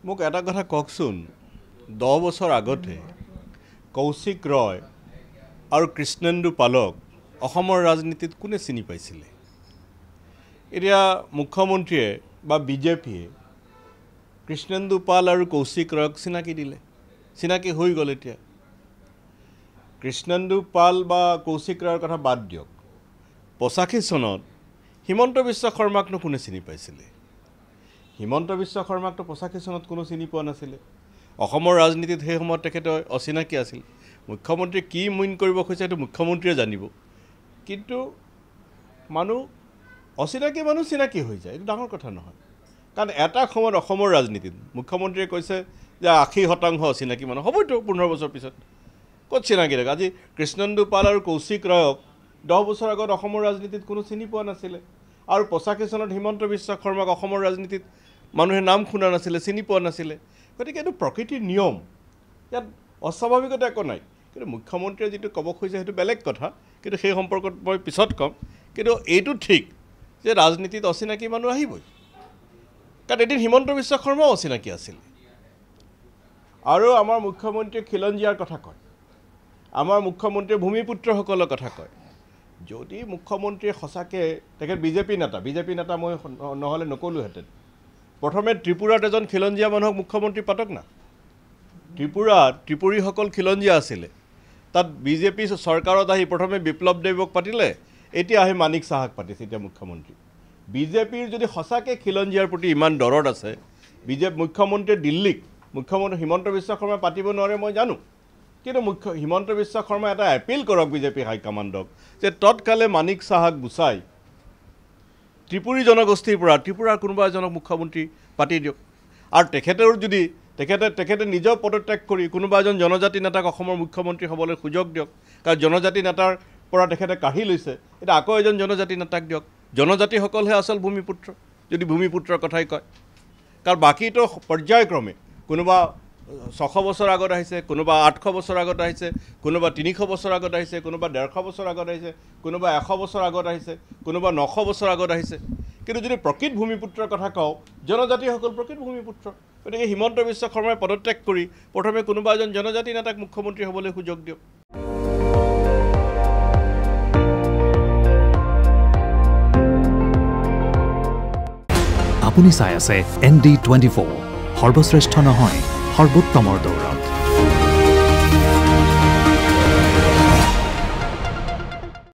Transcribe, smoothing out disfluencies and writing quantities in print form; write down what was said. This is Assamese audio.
মোক এটা কথা কওকচোন 10 বছৰ আগতে কৌশিক ৰয় আৰু কৃষ্ণেন্দু পালক অসমৰ ৰাজনীতিত কোনে চিনি পাইছিলে এতিয়া মুখ্যমন্ত্ৰীয়ে বা বিজেপিয়ে কৃষ্ণেন্দু পাল আৰু কৌশিক ৰয়ক চিনাকি দিলে চিনাকি হৈ গ'ল এতিয়া কৃষ্ণেন্দু পাল বা কৌশিক ৰয়ৰ কথা বাদ দিয়ক 85 চনত হিমন্ত বিশ্ব শৰ্মাকনো কোনে চিনি পাইছিলে হিমন্ত বিশ্ব শৰ্মাকটো 85 চনত কোনো চিনি পোৱা নাছিলে অসমৰ ৰাজনীতিত সেই সময়ত তেখেতে অচিনাকি আছিল মুখ্যমন্ত্ৰী কি মুইন কৰিব খুজিছে সেইটো মুখ্যমন্ত্ৰীয়ে জানিব কিন্তু মানুহ অচিনাকি মানুহ চিনাকি হৈ যায় এটা ডাঙৰ কথা নহয় কাৰণ এটা সময়ত অসমৰ ৰাজনীতিত মুখ্যমন্ত্ৰীয়ে কৈছে যে 80% অচিনাকি মানুহ হ'বতো 15 বছৰ পিছত ক'ত চিনাকি থাকে আজি কৃষ্ণেন্দু পাল আৰু কৌশিক ৰয়ক 10 বছৰ আগত অসমৰ ৰাজনীতিত কোনো চিনি পোৱা নাছিলে আৰু 85 চনত হিমন্ত বিশ্ব শৰ্মাক অসমৰ ৰাজনীতিত মানুহে নাম শুনা নাছিলে চিনি পোৱা নাছিলে গতিকে এইটো প্ৰকৃতিৰ নিয়ম ইয়াত অস্বাভাৱিকতা একো নাই কিন্তু মুখ্যমন্ত্ৰীয়ে যেটো ক'ব খুজিছে সেইটো বেলেগ কথা কিন্তু সেই সম্পৰ্কত মই পিছত ক'ম কিন্তু এইটো ঠিক যে ৰাজনীতিত অচিনাকি মানুহ আহিবই কাৰণ এদিন হিমন্ত বিশ্ব শৰ্মাও অচিনাকি আছিল আৰু আমাৰ মুখ্যমন্ত্ৰীয়ে খিলঞ্জীয়াৰ কথা কয় আমাৰ মুখ্যমন্ত্ৰীয়ে ভূমিপুত্ৰসকলৰ কথা কয় যদি মুখ্যমন্ত্ৰীয়ে সঁচাকে তেখেত বিজেপি নেতা মই নহলে নকলোহেঁতেন প্ৰথমে ত্ৰিপুৰাত এজন খিলঞ্জীয়া মানুহক মুখ্যমন্ত্ৰী পাতক না ত্ৰিপুৰীসকল খিলঞ্জীয়া আছিলে তাত বিজেপি চৰকাৰত আহি প্ৰথমে বিপ্লৱ দেৱক পাতিলে এতিয়া আহি মানিক চাহাক পাতিছে এতিয়া মুখ্যমন্ত্ৰী বিজেপিৰ যদি সঁচাকে খিলঞ্জীয়াৰ প্ৰতি ইমান দৰদ আছে বিজেপি মুখ্যমন্ত্ৰী দিল্লীক মুখ্যমন্ত্ৰী হিমন্ত বিশ্ব শৰ্মা পাতিব নোৱাৰে মই জানো কিন্তু হিমন্ত বিশ্ব শৰ্মা এটা এপিল কৰক বিজেপি হাইকমাণ্ডক যে তৎকালে মানিক চাহাক গুচাই ত্ৰিপুৰী জনগোষ্ঠীৰ পৰা ত্ৰিপুৰাৰ কোনোবা এজনক মুখ্যমন্ত্ৰী পাতি দিয়ক আৰু তেখেতৰ যদি তেখেতে নিজৰ পদত্যাগ কৰি কোনোবা এজন জনজাতি নেতাক অসমৰ মুখ্যমন্ত্ৰী হ'বলৈ সুযোগ দিয়ক কাৰণ জনজাতি নেতাৰ পৰা তেখেতে কাঢ়ি লৈছে এটা আকৌ এজন জনজাতি নেতাক দিয়ক জনজাতিসকলহে আচল ভূমিপুত্ৰ যদি ভূমিপুত্ৰৰ কথাই কয় কাৰণ বাকীটো পৰ্যায়ক্ৰমে কোনোবা 600 বছৰ আগত আহিছে কোনোবা 800 বছৰ আগত আহিছে কোনোবা 300 বছৰ আগত আহিছে কোনোবা 150 বছৰ আগত আহিছে কোনোবা 100 বছৰ আগত আহিছে কোনোবা 900 বছৰ আগত আহিছে কিন্তু যদি প্ৰকৃত ভূমিপুত্ৰৰ কথা কওঁ জনজাতিসকল প্ৰকৃত ভূমিপুত্ৰ গতিকে হিমন্ত বিশ্ব শৰ্মাই পদত্যাগ কৰি প্ৰথমে কোনোবা এজন জনজাতি নেতাক মুখ্যমন্ত্ৰী হ'বলৈ সুযোগ দিয়ক আপুনি চাই আছে ND24 সৰ্বশ্ৰেষ্ঠ নহয় সৰ্বোত্তমৰ দৌৰ